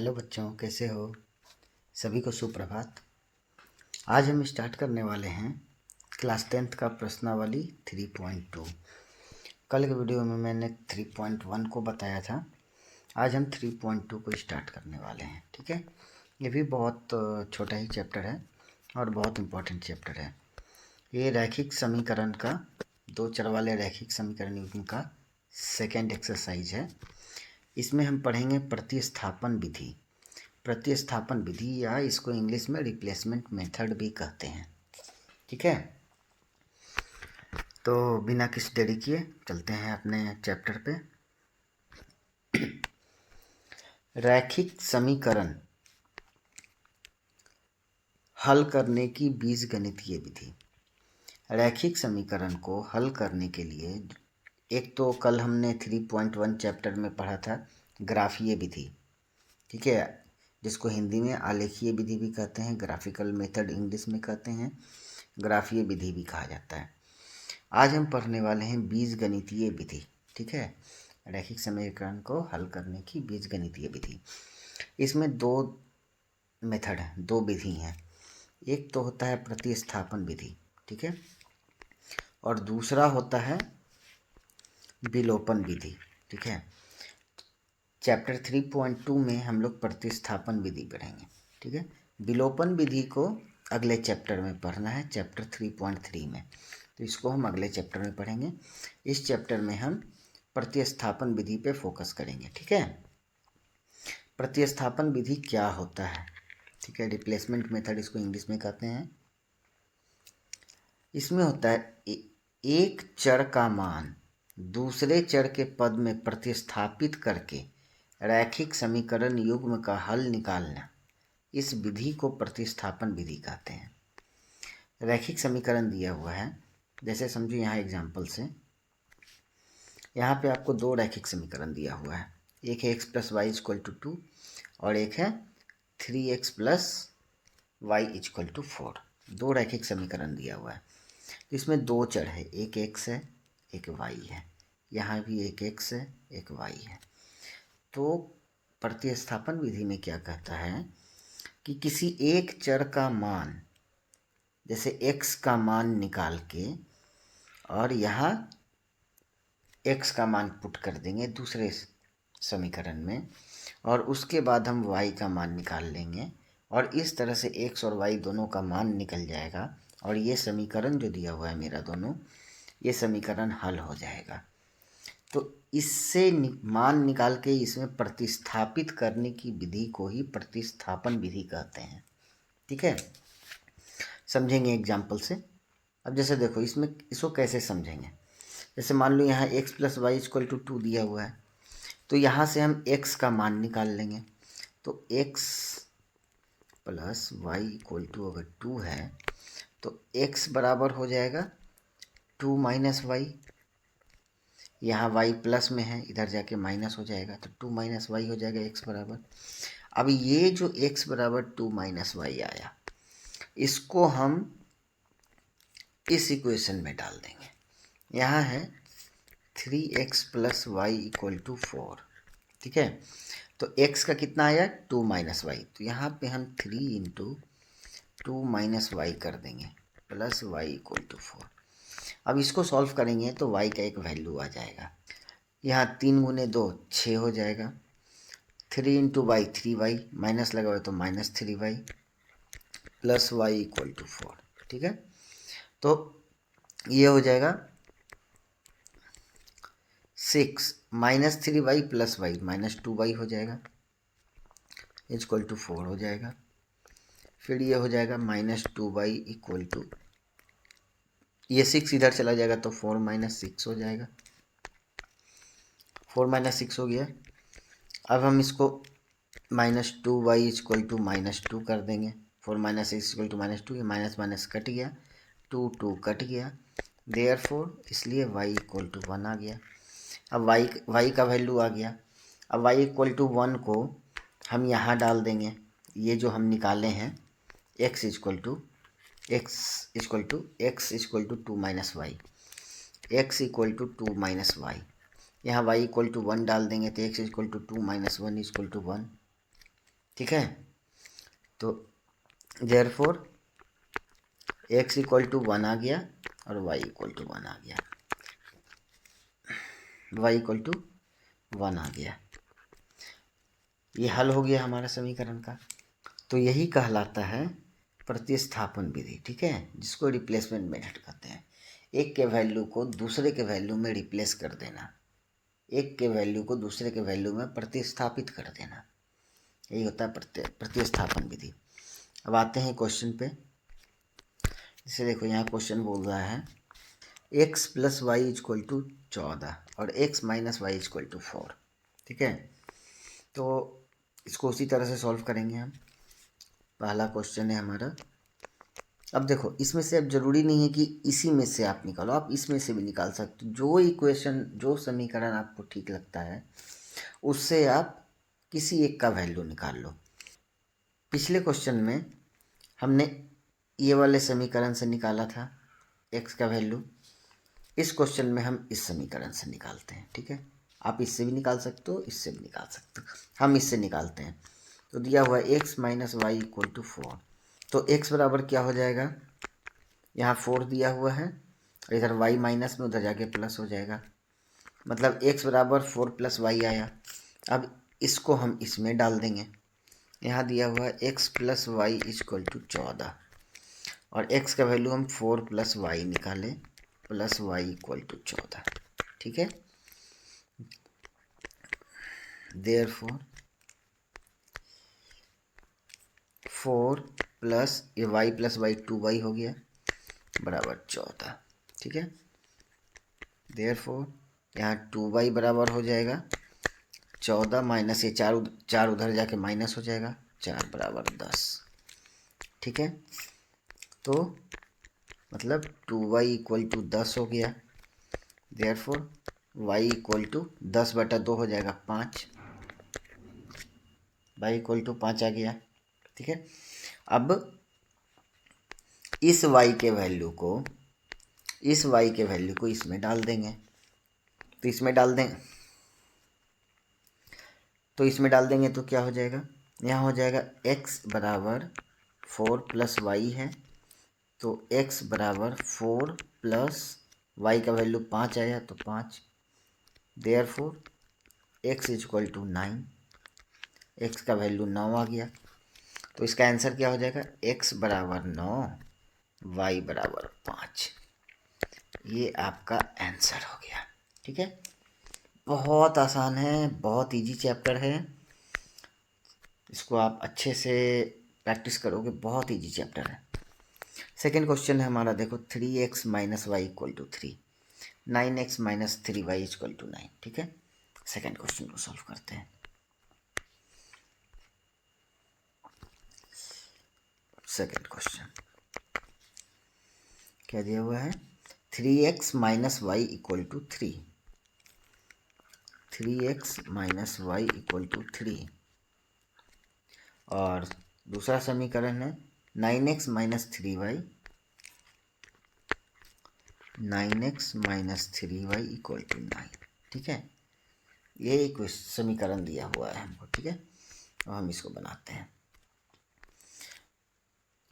Hello बच्चों, कैसे हो? सभी को सुप्रभात। आज हम स्टार्ट करने वाले हैं क्लास 10th का प्रश्नावली 3.2। कल के वीडियो में मैंने 3.1 को बताया था। आज हम 3.2 को स्टार्ट करने वाले हैं। ठीक है, ये भी बहुत छोटा ही चैप्टर है और बहुत इम्पोर्टेंट चैप्टर है। ये रैखिक समीकरण का, दो चर वाले रैखिक समीकरण युग्म का सेकेंड एक्सरसाइज है। इसमें हम पढ़ेंगे प्रतिस्थापन विधि। प्रतिस्थापन विधि या इसको इंग्लिश में रिप्लेसमेंट मेथड भी कहते हैं। ठीक है, तो बिना किसी देरी किए चलते हैं अपने चैप्टर पे। रैखिक समीकरण हल करने की बीजगणितीय विधि। रैखिक समीकरण को हल करने के लिए एक तो कल हमने 3.1 चैप्टर में पढ़ा था ग्राफीय विधि। ठीक है, जिसको हिंदी में आलेखीय विधि भी कहते हैं, ग्राफिकल मेथड इंग्लिश में कहते हैं, ग्राफीय विधि भी कहा जाता है। आज हम पढ़ने वाले हैं बीजगणितीय विधि। ठीक है, रैखिक समीकरण को हल करने की बीजगणितीय विधि। इसमें दो मेथड हैं, दो विधि हैं। एक तो होता है प्रतिस्थापन विधि, ठीक है, और दूसरा होता है विलोपन विधि। ठीक है, चैप्टर 3.2 में हम लोग प्रतिस्थापन विधि पढ़ेंगे। ठीक है, विलोपन विधि को अगले चैप्टर में पढ़ना है, चैप्टर 3.3 में। तो इसको हम अगले चैप्टर में पढ़ेंगे। इस चैप्टर में हम प्रतिस्थापन विधि पे फोकस करेंगे। ठीक है, प्रतिस्थापन विधि क्या होता है? ठीक है, रिप्लेसमेंट मेथड इसको इंग्लिश में कहते हैं। इसमें होता है एक चर का मान दूसरे चर के पद में प्रतिस्थापित करके रैखिक समीकरण युग्म का हल निकालना। इस विधि को प्रतिस्थापन विधि कहते हैं। रैखिक समीकरण दिया हुआ है, जैसे समझो यहाँ एग्जाम्पल से, यहाँ पे आपको दो रैखिक समीकरण दिया हुआ है। एक है x plus y equal to 2 और एक है 3x plus y equal to 4। दो रैखिक समीकरण दिया हुआ है। तो इसमें दो चर है, एक x है एक y है। यहाँ भी एक x है एक y है। तो प्रतिस्थापन विधि में क्या कहता है कि किसी एक चर का मान, जैसे x का मान निकाल के और यहाँ x का मान पुट कर देंगे दूसरे समीकरण में, और उसके बाद हम y का मान निकाल लेंगे और इस तरह से x और y दोनों का मान निकल जाएगा और ये समीकरण जो दिया हुआ है मेरा दोनों, ये समीकरण हल हो जाएगा। तो इससे मान निकाल के इसमें प्रतिस्थापित करने की विधि को ही प्रतिस्थापन विधि कहते हैं। ठीक है, समझेंगे एग्जाम्पल से। अब जैसे देखो, इसमें इसको कैसे समझेंगे। जैसे मान लो यहाँ x plus y equal to 2 दिया हुआ है, तो यहाँ से हम x का मान निकाल लेंगे। तो x plus y equal to अगर 2 है तो x बराबर हो जाएगा 2 माइनस वाई। यहाँ y प्लस में है, इधर जाके माइनस हो जाएगा, तो 2 माइनस वाई हो जाएगा x बराबर। अब ये जो x बराबर 2 माइनस वाई आया, इसको हम इस इक्वेशन में डाल देंगे। यहाँ है 3x plus y equal to 4। ठीक है, तो x का कितना आया 2 माइनस वाई, तो यहाँ पे हम 3 इंटू 2 माइनस वाई कर देंगे प्लस वाई इक्वल टू 4। अब इसको सॉल्व करेंगे तो y का एक वैल्यू आ जाएगा। यहाँ 3 गुने 2 6 हो जाएगा। 3 इंटू वाई 3y, माइनस लगा हुआ तो minus 3y plus y equal to 4। ठीक है, तो ये हो जाएगा 6 minus 3y plus Y minus 2y हो जाएगा इक्वल टू 4 हो जाएगा। फिर ये हो जाएगा माइनस 2y इक्वल टू, ये 6 इधर चला जाएगा तो 4 माइनस 6 हो जाएगा। 4 माइनस 6 हो गया। अब हम इसको minus 2y equal to minus 2 कर देंगे। 4 माइनस 6 इक्वल टू माइनस 2, ये माइनस माइनस कट गया, 2 कट गया, देयरफॉर इसलिए y इक्वल टू 1 आ गया। अब y का वैल्यू आ गया। अब y इक्वल टू 1 को हम यहाँ डाल देंगे, ये जो हम निकाले हैं x equal to x equal to 2 minus y, x equal to 2 minus y. यहाँ y इक्वल टू 1 डाल देंगे तो x equal to 2 minus 1 equal to 1। ठीक है। तो देयरफॉर x इक्वल टू 1 आ गया और y इक्वल टू 1 आ गया, y इक्वल टू 1 आ गया। ये हल हो गया हमारा समीकरण का। तो यही कहलाता है प्रतिस्थापन विधि, ठीक है, जिसको रिप्लेसमेंट मेथड कहते हैं। एक के वैल्यू को दूसरे के वैल्यू में रिप्लेस कर देना, एक के वैल्यू को दूसरे के वैल्यू में प्रतिस्थापित कर देना, यही होता है प्रतिस्थापन विधि। अब आते हैं क्वेश्चन पे। जैसे देखो यहाँ क्वेश्चन बोल रहा है x plus y is equal to 14 और x minus y is equal to 4, ठीक है। तो इसको उसी तरह से सॉल्व करेंगे हम। पहला क्वेश्चन है हमारा। अब देखो इसमें से अब जरूरी नहीं है कि इसी में से आप निकालो, आप इसमें से भी निकाल सकते हो। जो इक्वेशन, जो समीकरण आपको ठीक लगता है उससे आप किसी एक का वैल्यू निकाल लो। पिछले क्वेश्चन में हमने ये वाले समीकरण से निकाला था x का वैल्यू। इस क्वेश्चन में हम इस समीकरण से निकालते हैं, ठीक है। आप इससे भी निकाल सकते हो, इससे भी निकाल सकते हो, हम इससे निकालते हैं। तो दिया हुआ है x minus y equal to 4। तो x बराबर क्या हो जाएगा, यहाँ 4 दिया हुआ है और इधर y माइनस में उधर जाके प्लस हो जाएगा, मतलब x बराबर 4 प्लस वाई आया। अब इसको हम इसमें डाल देंगे। यहाँ दिया हुआ है x plus y equal to 14 और x का वैल्यू हम 4 प्लस वाई निकालें, प्लस वाई इक्वल टू 14, ठीक है। देयरफॉर 4 प्लस ये y प्लस वाई 2y हो गया बराबर 14, ठीक है। देयरफॉर यहाँ 2y बराबर हो जाएगा 14 माइनस ये 4 उधर जाके माइनस हो जाएगा, 4 बराबर 10, ठीक है। तो मतलब 2y इक्वल टू 10 हो गया। देयरफॉर y इक्वल टू 10/2 हो जाएगा 5, y इक्वल टू 5 आ गया, ठीक है। अब इस y के वैल्यू को इसमें डाल देंगे। तो इसमें डाल देंगे तो क्या हो जाएगा, यहाँ हो जाएगा x बराबर 4 प्लस वाई है, तो x बराबर 4 प्लस y का वैल्यू 5 आया तो 5। Therefore x equal to 9, x का वैल्यू 9 आ गया। तो इसका आंसर क्या हो जाएगा, x बराबर 9, y बराबर 5। ये आपका आंसर हो गया, ठीक है। बहुत आसान है, बहुत इजी चैप्टर है, इसको आप अच्छे से प्रैक्टिस करोगे, बहुत इजी चैप्टर है। सेकेंड क्वेश्चन है हमारा, देखो 3x minus y equal to 3, 9x minus 3y equal to 9, ठीक है। सेकेंड क्वेश्चन को सॉल्व करते हैं। सेकेंड क्वेश्चन क्या दिया हुआ है, 3x minus y equal to 3, 3x minus y equal to 3 और दूसरा समीकरण है 9x minus 3y, 9x minus 3y equal to 9, ठीक है। ये एक समीकरण दिया हुआ है हमको, ठीक है। और हम इसको बनाते हैं।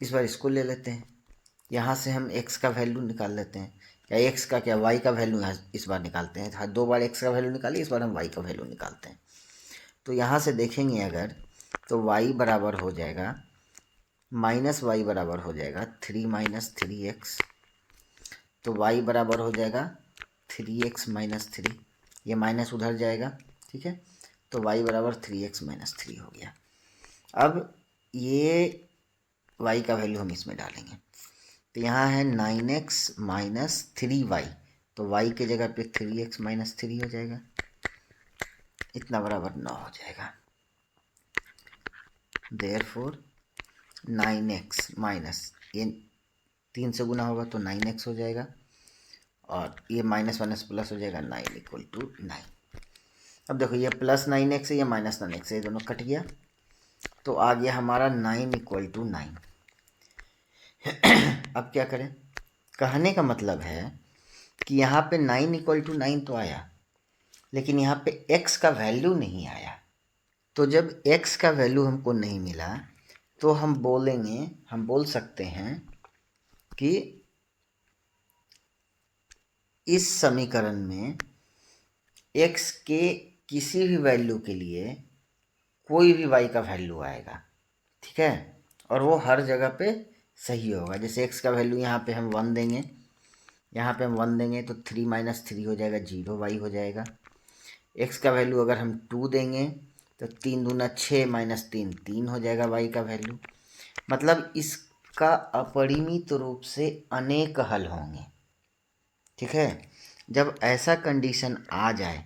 इस बार इसको ले लेते हैं, यहाँ से हम x का वैल्यू निकाल लेते हैं, या x का क्या y का वैल्यू इस बार निकालते हैं। 2 बार x का वैल्यू निकाले, इस बार हम y का वैल्यू निकालते हैं। तो यहाँ से देखेंगे अगर, तो y बराबर हो जाएगा माइनस वाई बराबर हो जाएगा 3 माइनस 3x, तो y बराबर हो जाएगा 3x माइनस 3, ये माइनस उधर जाएगा, ठीक है। तो y बराबर 3x माइनस 3 हो गया। अब ये y का वैल्यू हम इसमें डालेंगे, तो यहाँ है 9x माइनस 3y, तो y के जगह पे 3x माइनस 3 हो जाएगा, इतना बराबर 9 हो जाएगा। देयरफॉर 9x माइनस, ये 3 से गुना होगा तो 9x हो जाएगा और ये माइनस माइनस प्लस हो जाएगा, 9 इक्वल टू 9। अब देखो ये प्लस 9x है, ये माइनस 9x है, ये दोनों कट गया, तो आ गया हमारा 9 इक्वल टू 9। अब क्या करें, कहने का मतलब है कि यहाँ पे 9 इक्वल टू 9 तो आया, लेकिन यहाँ पे x का वैल्यू नहीं आया, तो जब x का वैल्यू हमको नहीं मिला तो हम बोल सकते हैं कि इस समीकरण में x के किसी भी वैल्यू के लिए कोई भी y का वैल्यू आएगा, ठीक है, और वो हर जगह पे सही होगा। जैसे x का वैल्यू यहाँ पे हम 1 देंगे, यहाँ पे हम 1 देंगे तो 3 माइनस 3 हो जाएगा, 0 y हो जाएगा। x का वैल्यू अगर हम 2 देंगे तो 3 दूना 6 माइनस 3 3 हो जाएगा y का वैल्यू। मतलब इसका अपरिमित रूप से अनेक हल होंगे, ठीक है। जब ऐसा कंडीशन आ जाए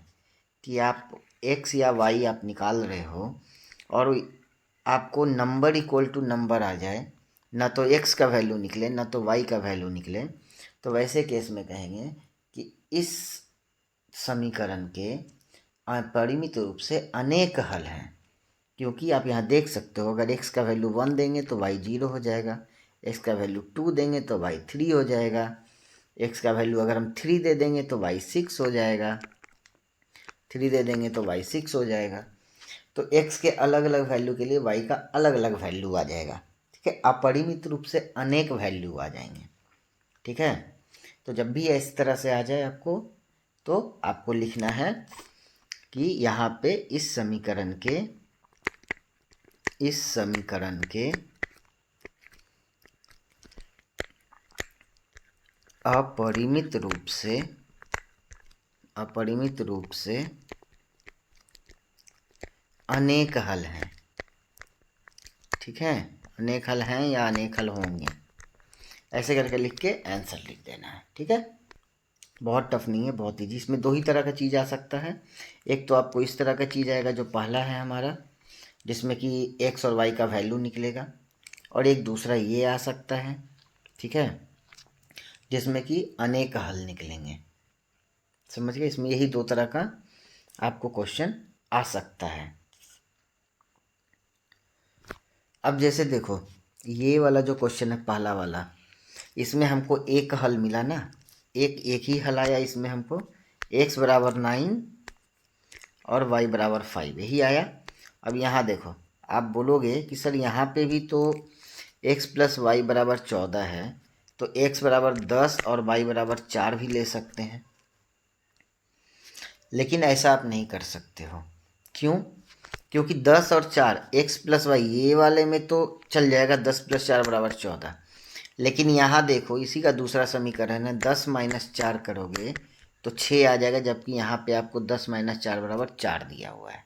कि आप x या y आप निकाल रहे हो और आपको नंबर इक्वल टू नंबर आ जाए, ना तो x का वैल्यू निकले ना तो y का वैल्यू निकले, तो वैसे केस में कहेंगे कि इस समीकरण के अपरिमित रूप से अनेक हल हैं। क्योंकि आप यहाँ देख सकते हो, अगर x का वैल्यू 1 देंगे तो y 0 हो जाएगा, x का वैल्यू 2 देंगे तो y 3 हो जाएगा, x का वैल्यू अगर हम 3 दे देंगे तो y 6 हो जाएगा, 3 दे देंगे तो y 6 हो जाएगा। तो x के अलग अलग वैल्यू के लिए y का अलग अलग वैल्यू आ जाएगा, ठीक है। अपरिमित रूप से अनेक वैल्यू आ जाएंगे, ठीक है। तो जब भी इस तरह से आ जाए आपको, तो आपको लिखना है कि यहाँ पे इस समीकरण के अपरिमित रूप से अनेक हल हैं, ठीक है। अनेक हल हैं या अनेक हल होंगे, ऐसे करके लिख के आंसर लिख देना है, ठीक है। बहुत टफ नहीं है, बहुत ईजी। इसमें 2 ही तरह का चीज़ आ सकता है। एक तो आपको इस तरह का चीज़ आएगा जो पहला है हमारा, जिसमें कि x और y का वैल्यू निकलेगा, और एक दूसरा ये आ सकता है, ठीक है, जिसमें कि अनेक हल निकलेंगे। समझ गए? इसमें यही 2 तरह का आपको क्वेश्चन आ सकता है। अब जैसे देखो, ये वाला जो क्वेश्चन है पहला वाला, इसमें हमको एक हल मिला ना, एक ही हल आया इसमें हमको, x बराबर 9 और y बराबर 5 यही आया। अब यहाँ देखो, आप बोलोगे कि सर यहाँ पे भी तो x प्लस वाई बराबर 14 है, तो x बराबर 10 और y बराबर 4 भी ले सकते हैं। लेकिन ऐसा आप नहीं कर सकते हो। क्यों? क्योंकि 10 और 4 x प्लस वाई ये वाले में तो चल जाएगा, 10 प्लस 4 बराबर 14। लेकिन यहाँ देखो, इसी का दूसरा समीकरण है, 10 माइनस 4 करोगे तो 6 आ जाएगा, जबकि यहाँ पे आपको 10 माइनस 4 बराबर 4 दिया हुआ है।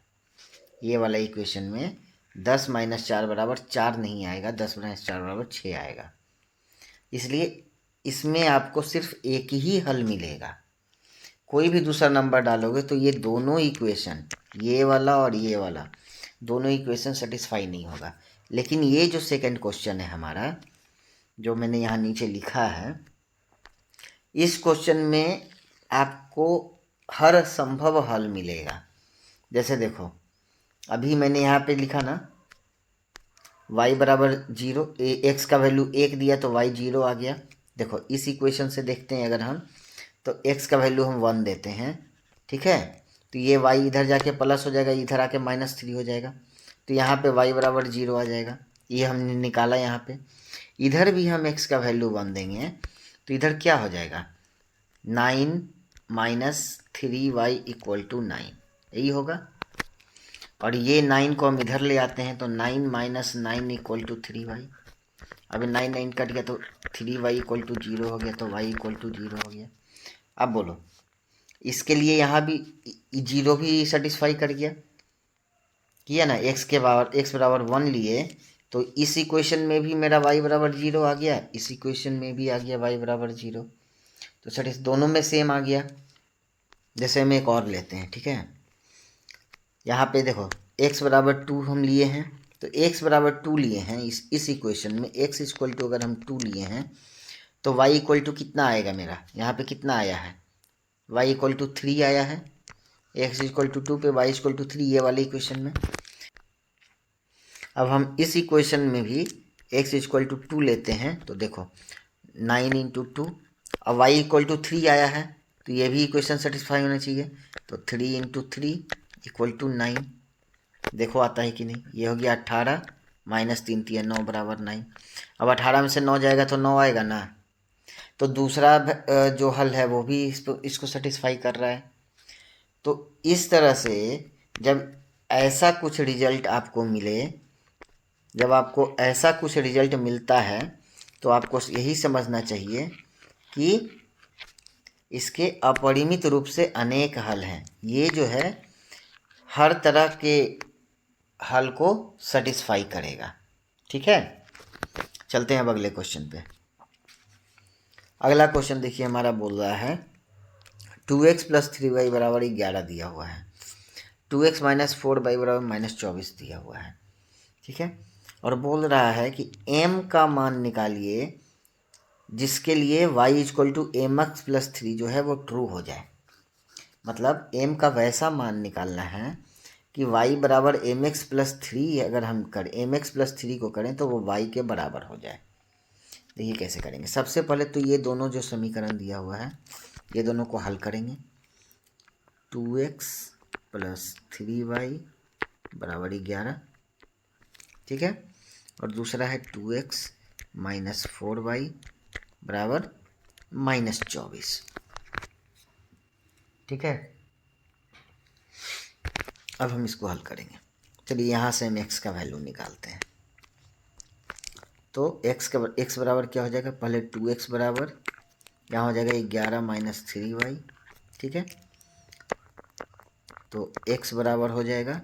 ये वाला इक्वेशन में 10 माइनस 4 बराबर 4 नहीं आएगा, 10 माइनस 4 बराबर 6 आएगा। इसलिए इसमें आपको सिर्फ एक ही हल मिलेगा। कोई भी दूसरा नंबर डालोगे तो ये दोनों इक्वेशन, ये वाला और ये वाला, दोनों इक्वेशन सेटिस्फाई नहीं होगा। लेकिन ये जो सेकंड क्वेश्चन है हमारा, जो मैंने यहाँ नीचे लिखा है, इस क्वेश्चन में आपको हर संभव हल मिलेगा। जैसे देखो, अभी मैंने यहाँ पे लिखा ना, y बराबर 0, x का वैल्यू 1 दिया तो y 0 आ गया। देखो इस इक्वेशन से देखते हैं, अगर हम तो x का वैल्यू हम 1 देते हैं, ठीक है, तो ये y इधर जाके प्लस हो जाएगा, इधर आके -3 हो जाएगा, तो यहाँ पे y बराबर 0 आ जाएगा। ये हमने निकाला। यहाँ पे इधर भी हम x का वैल्यू 1 देंगे तो इधर क्या हो जाएगा, 9 माइनस 3y इक्वल टू 9, यही होगा। और ये 9 को हम इधर ले आते हैं तो 9 माइनस 9 इक्वल टू 3y। अब 9 9 कट गया तो 3y इक्वल टू 0 हो गया, तो y इक्वल टू 0 हो गया। अब बोलो, इसके लिए यहाँ भी 0 भी सेटिस्फाई कर गया, किया ना। x बराबर 1 लिए तो इस इक्वेशन में भी मेरा y बराबर 0 आ गया, इस इक्वेशन में भी आ गया y बराबर 0, तो सेटिस दोनों में सेम आ गया। जैसे हम एक और लेते हैं, ठीक है, यहाँ पे देखो x बराबर 2 हम लिए हैं, तो x बराबर 2 लिए हैं इस इक्वेशन में, x इक्वल टू अगर हम 2 लिए हैं तो y इक्वल टू कितना आएगा मेरा, यहाँ पे कितना आया है, y इक्वल टू 3 आया है, x इक्वल टू 2 पे y इक्वल टू 3, ये वाले इक्वेशन में। अब हम इस इक्वेशन में भी x इक्वल टू 2 लेते हैं, तो देखो 9 इंटू 2, अब y इक्वल टू 3 आया है, तो ये भी इक्वेशन सेटिस्फाई होना चाहिए, तो 3 इंटू 3 इक्वल टू 9, देखो आता है कि नहीं। ये हो गया 18 माइनस 3 3 9 बराबर 9। अब 18 में से 9 जाएगा तो 9 आएगा ना। तो दूसरा जो हल है वो भी इसको सेटिस्फाई कर रहा है। तो इस तरह से जब ऐसा कुछ रिजल्ट आपको मिले, जब आपको ऐसा कुछ रिजल्ट मिलता है तो आपको यही समझना चाहिए कि इसके अपरिमित रूप से अनेक हल हैं। ये जो है हर तरह के हल को सेटिस्फाई करेगा। ठीक है, चलते हैं अब अगले क्वेश्चन पे। अगला क्वेश्चन देखिए हमारा बोल रहा है 2x प्लस 3y बराबर 11 दिया हुआ है, 2x माइनस 4y बराबर माइनस 24 दिया हुआ है। ठीक है, और बोल रहा है कि m का मान निकालिए जिसके लिए y equal to m x plus 3 जो है वो ट्रू हो जाए। मतलब m का वैसा मान निकालना है कि y बराबर एम एक्स प्लस 3 अगर हम करें, एम एक्स प्लस 3 को करें तो वो y के बराबर हो जाए। देखिए कैसे करेंगे। सबसे पहले तो ये दोनों जो समीकरण दिया हुआ है ये दोनों को हल करेंगे। 2x प्लस 3y बराबर 11, ठीक है, और दूसरा है 2x माइनस 4y बराबर माइनस 24। ठीक है, अब हम इसको हल करेंगे। चलिए यहाँ से हम x का वैल्यू निकालते हैं। तो x बराबर क्या हो जाएगा, पहले 2x बराबर यहाँ हो जाएगा 11 माइनस 3y। ठीक है, तो x बराबर हो जाएगा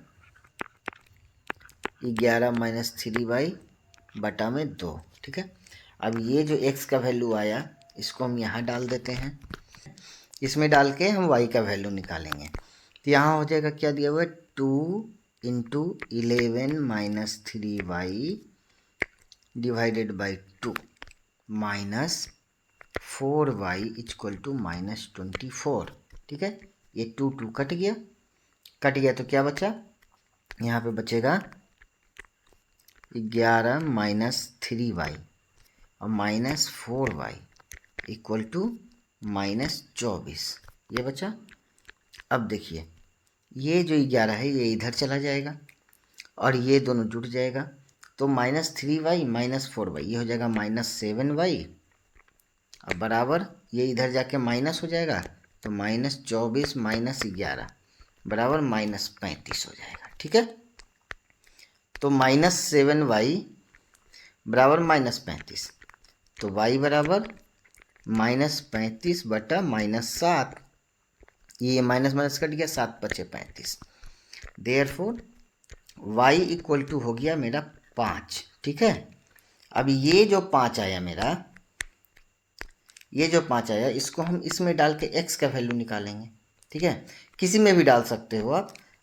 11 माइनस 3y बटा में 2। ठीक है, अब ये जो x का वैल्यू आया इसको हम यहाँ डाल देते हैं, इसमें डाल के हम y का वैल्यू निकालेंगे। तो यहाँ हो जाएगा क्या दिया हुआ है 2 into 11 minus 3y divided by 2 minus 4y equal to minus 24। ठीक है, ये 2 2 कट गया तो क्या बचा, यहाँ पे बचेगा 11 माइनस 3y और minus 4y equal to minus 24, ये बचा। अब देखिए ये जो 11 है ये इधर चला जाएगा और ये दोनों जुड़ जाएगा, तो माइनस 3y माइनस 4y ये हो जाएगा माइनस 7y और बराबर ये इधर जाके माइनस हो जाएगा, तो माइनस 24 माइनस 11 बराबर माइनस 35 हो जाएगा। ठीक है, तो माइनस 7y बराबर माइनस 35, तो y बराबर माइनस 35 बटा माइनस 7, ये माइनस माइनस कट गया, 7 पचे 35। देयरफॉर y इक्वल टू हो गया मेरा 5। ठीक है, अब ये जो 5 आया मेरा, ये जो 5 आया इसको हम इसमें डाल के x का वैल्यू निकालेंगे। ठीक है, किसी में भी डाल सकते हो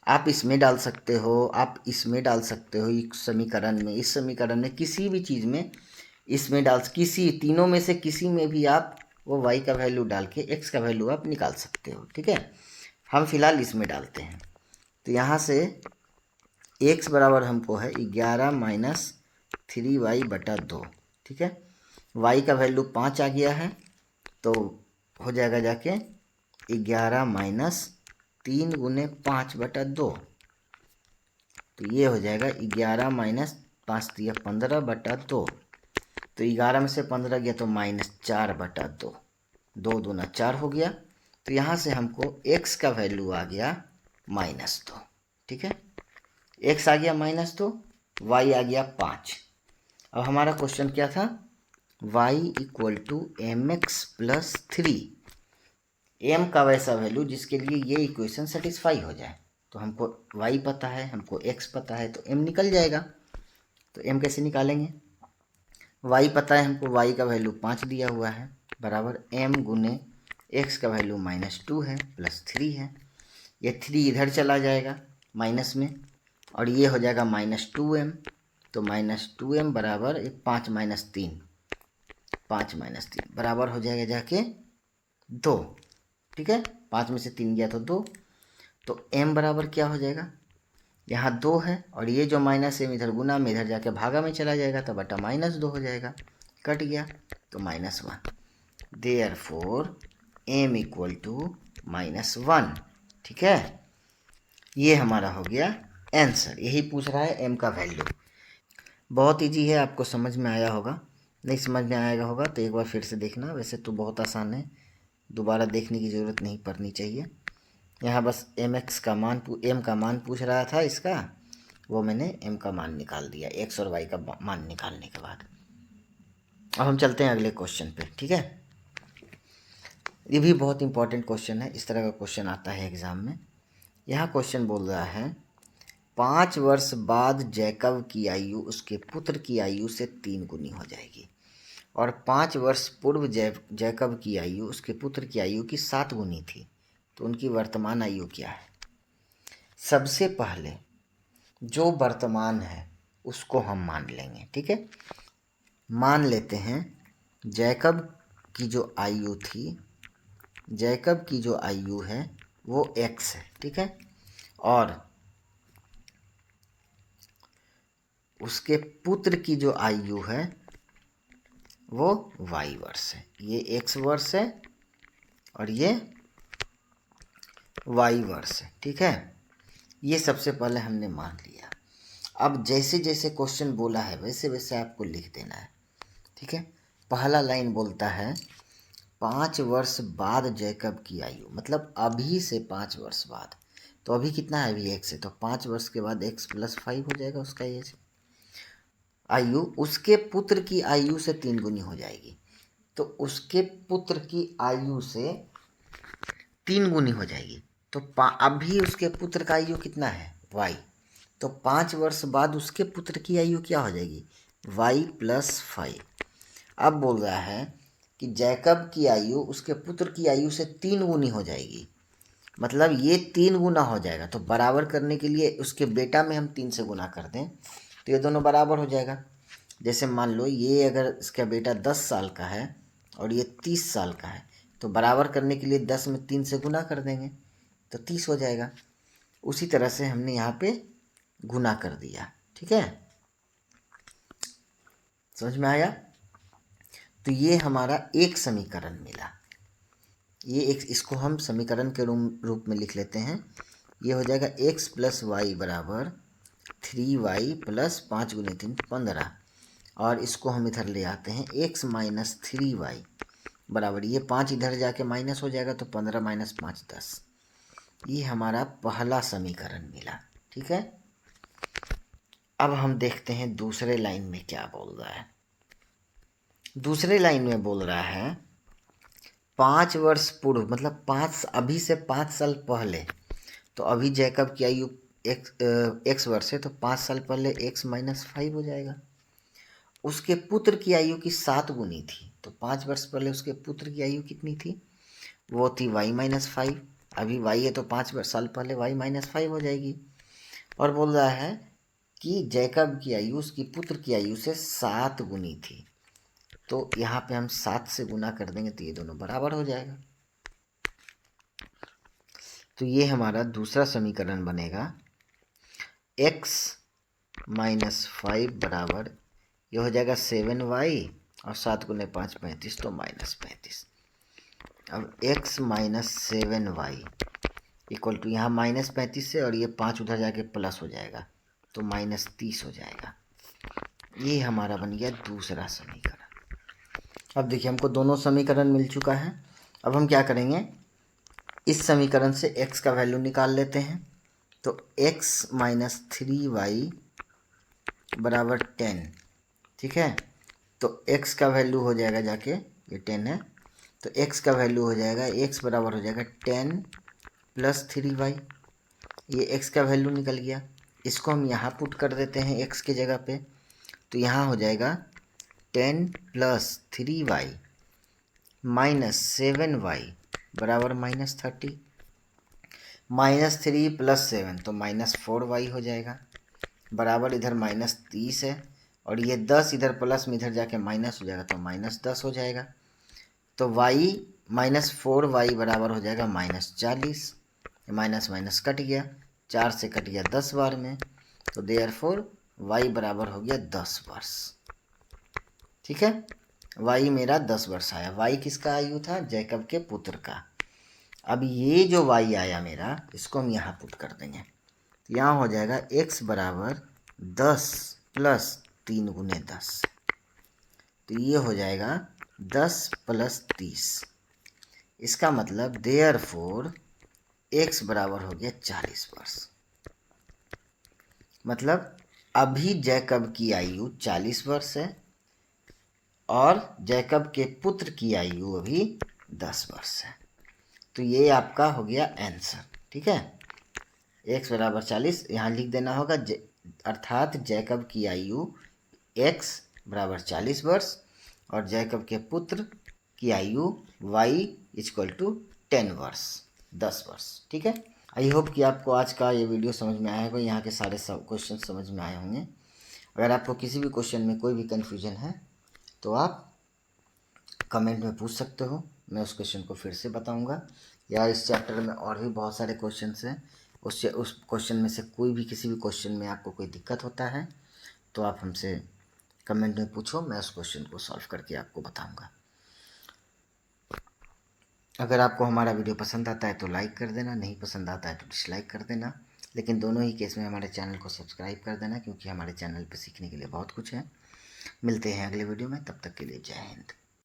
आप इसमें डाल सकते हो, आप इसमें डाल सकते हो, इस समीकरण में, इस समीकरण में, किसी भी चीज़ में इसमें डाल, किसी तीनों में से किसी में भी आप वो y का वैल्यू डाल के x का वैल्यू आप निकाल सकते हो। ठीक है, हम फिलहाल इसमें डालते हैं। तो यहाँ से x बराबर हमको है 11 माइनस 3y बटा 2। ठीक है, y का वैल्यू 5 आ गया है तो हो जाएगा जाके 11 माइनस 3 गुने 5 बटा 2, तो ये हो जाएगा 11 माइनस 5 दिया 15 बटा 2, तो 11 में से 15 गया तो माइनस 4 बटा 2, 2 दूना 4 हो गया। तो यहाँ से हमको x का वैल्यू आ गया माइनस 2। ठीक है, x आ गया माइनस 2, y आ गया 5। अब हमारा क्वेश्चन क्या था, y equal to m x plus 3, m का वैसा वैल्यू जिसके लिए ये इक्वेशन सेटिस्फाई हो जाए। तो हमको y पता है, हमको x पता है, तो m निकल जाएगा। तो m कैसे निकालेंगे, y पता है हमको, y का वैल्यू 5 दिया हुआ है बराबर m गुने x का वैल्यू माइनस 2 है प्लस 3 है, ये 3 इधर चला जाएगा माइनस में और ये हो जाएगा माइनस 2m, तो माइनस 2m बराबर 5 माइनस 3, 5 माइनस 3 बराबर हो जाएगा जाके 2। ठीक है, 5 में से 3 गया तो 2, तो m बराबर क्या हो जाएगा, यहाँ 2 है और ये जो माइनस m इधर गुना में इधर जाके भागा में चला जाएगा तो बटा माइनस 2 हो जाएगा, कट गया तो minus 1। Therefore m equal to minus 1। ठीक है, ये हमारा हो गया आंसर। यही पूछ रहा है m का वैल्यू। बहुत इजी है, आपको समझ में आया होगा। नहीं समझ में आएगा होगा तो एक बार फिर से देखना, वैसे तो बहुत आसान है, दोबारा देखने की ज़रूरत नहीं पड़नी चाहिए। यहाँ बस m का मान पूछ रहा था इसका, वो मैंने m का मान निकाल दिया x और y का मान निकालने के बाद। अब हम चलते हैं अगले क्वेश्चन पे, ठीक है। ये भी बहुत इंपॉर्टेंट क्वेश्चन है, इस तरह का क्वेश्चन आता है एग्ज़ाम में। यहाँ क्वेश्चन बोल रहा है 5 वर्ष बाद जैकब की आयु उसके पुत्र की आयु से 3 गुनी हो जाएगी, और 5 वर्ष पूर्व जैकब की आयु उसके पुत्र की आयु की 7 गुनी थी, तो उनकी वर्तमान आयु क्या है। सबसे पहले जो वर्तमान है उसको हम मान लेंगे, ठीक है। मान लेते हैं जैकब की जो आयु थी, जैकब की जो आयु है वो x है, ठीक है, और उसके पुत्र की जो आयु है वो y वर्ष है। ये x वर्ष है और ये y वर्ष है, ठीक है। ये सबसे पहले हमने मान लिया। अब जैसे जैसे क्वेश्चन बोला है वैसे वैसे आपको लिख देना है, ठीक है। पहला लाइन बोलता है 5 वर्ष बाद जैकब की आयु, मतलब अभी से 5 वर्ष बाद, तो अभी कितना है, अभी x है, तो 5 वर्ष के बाद x + 5 हो जाएगा उसका एज, आयु उसके पुत्र की आयु से 3 गुनी हो जाएगी, तो उसके पुत्र की आयु से 3 गुनी हो जाएगी। तो अभी उसके पुत्र का आयु कितना है, y, तो 5 वर्ष बाद उसके पुत्र की आयु क्या हो जाएगी, y + 5। अब बोल रहा है कि जैकब की आयु उसके पुत्र की आयु से 3 गुनी हो जाएगी, मतलब ये 3 गुना हो जाएगा। तो बराबर करने के लिए उसके बेटा में हम 3 से गुना कर दें तो ये दोनों बराबर हो जाएगा। जैसे मान लो ये अगर इसका बेटा 10 साल का है और ये 30 साल का है, तो बराबर करने के लिए 10 में 3 से गुना कर देंगे तो 30 हो जाएगा। उसी तरह से हमने यहाँ पे गुना कर दिया, ठीक है, समझ में आया। तो ये हमारा एक समीकरण मिला। ये एक, इसको हम समीकरण के रूप में लिख लेते हैं। ये हो जाएगा x + y बराबर 3y + 5 × 3 15, और इसको हम इधर ले आते हैं x - 3y बराबर, ये 5 इधर जाके माइनस हो जाएगा तो 15 - 5 10। ये हमारा पहला समीकरण मिला, ठीक है। अब हम देखते हैं दूसरे लाइन में क्या बोल रहा है। दूसरे लाइन में बोल रहा है 5 वर्ष पूर्व, मतलब अभी से 5 साल पहले, तो अभी जैकब की आयु x वर्ष है, तो 5 साल पहले x - 5 हो जाएगा। उसके पुत्र की आयु की 7 गुनी थी, तो 5 वर्ष पहले उसके पुत्र की आयु कितनी थी, वो थी y - 5। अभी y है तो 5 साल पहले y - 5 हो जाएगी। और बोल रहा है कि जैकब की आयु उसकी पुत्र की आयु से 7 गुनी थी, तो यहाँ पे हम 7 से गुना कर देंगे तो ये दोनों बराबर हो जाएगा। तो ये हमारा दूसरा समीकरण बनेगा x - 5 बराबर, ये हो जाएगा 7y और 7 × 5 35, तो -35। अब x - 7y इक्वल टू, यहाँ -35 से और ये 5 उधर जाके प्लस हो जाएगा तो -30 हो जाएगा। ये हमारा बन गया दूसरा समीकरण। अब देखिए हमको दोनों समीकरण मिल चुका है। अब हम क्या करेंगे, इस समीकरण से x का वैल्यू निकाल लेते हैं। तो x - 3y बराबर 10, ठीक है। तो x का वैल्यू हो जाएगा जाके, ये 10 है, तो x का वैल्यू हो जाएगा, x बराबर हो जाएगा 10 + 3y। ये x का वैल्यू निकल गया। इसको हम यहाँ पुट कर देते हैं x के जगह पे, तो यहाँ हो जाएगा 10 + 3y - 7y बराबर -30। -3 + 7 तो -4y हो जाएगा, बराबर इधर -30 है और ये 10 इधर प्लस में इधर जाके माइनस हो जाएगा तो -10 हो जाएगा। तो y -4y बराबर हो जाएगा -40। माइनस माइनस कट गया, 4 से कट गया 10 बार में, तो देयरफॉर y बराबर हो गया 10 वर्ष, ठीक है। y मेरा 10 वर्ष आया। y किसका आयु था, जैकब के पुत्र का। अब ये जो y आया मेरा, इसको हम यहाँ पुट कर देंगे। यहाँ हो जाएगा x बराबर 10 प्लस 3 गुने 10, तो ये हो जाएगा 10 प्लस 30। इसका मतलब देयरफॉर x बराबर हो गया 40 वर्ष। मतलब अभी जैकब की आयु 40 वर्ष है और जैकब के पुत्र की आयु अभी 10 वर्ष है। तो ये आपका हो गया आंसर। ठीक है, x बराबर 40 यहाँ लिख देना होगा, अर्थात जैकब की आयु x बराबर 40 वर्ष और जैकब के पुत्र की आयु y इक्वल टू 10 वर्ष, 10 वर्ष। ठीक है, आई होप कि आपको आज का ये वीडियो समझ में आया होगा, यहाँ के सारे क्वेश्चन समझ में आए होंगे। अगर आपको किसी भी क्वेश्चन में कोई भी कन्फ्यूजन है तो आप कमेंट में पूछ सकते हो, मैं उस क्वेश्चन को फिर से बताऊंगा। या इस चैप्टर में और भी बहुत सारे क्वेश्चन हैं, उस क्वेश्चन में से कोई भी किसी भी क्वेश्चन में आपको कोई दिक्कत होता है तो आप हमसे कमेंट में पूछो, मैं उस क्वेश्चन को सॉल्व करके आपको बताऊंगा। अगर आपको हमारा वीडियो पसंद आता है तो लाइक कर देना, नहीं पसंद आता है तो डिसलाइक कर देना, लेकिन दोनों ही केस में हमारे चैनल को सब्सक्राइब कर देना, क्योंकि हमारे चैनल पर सीखने के लिए बहुत कुछ है। मिलते हैं अगले वीडियो में, तब तक के लिए जय हिंद।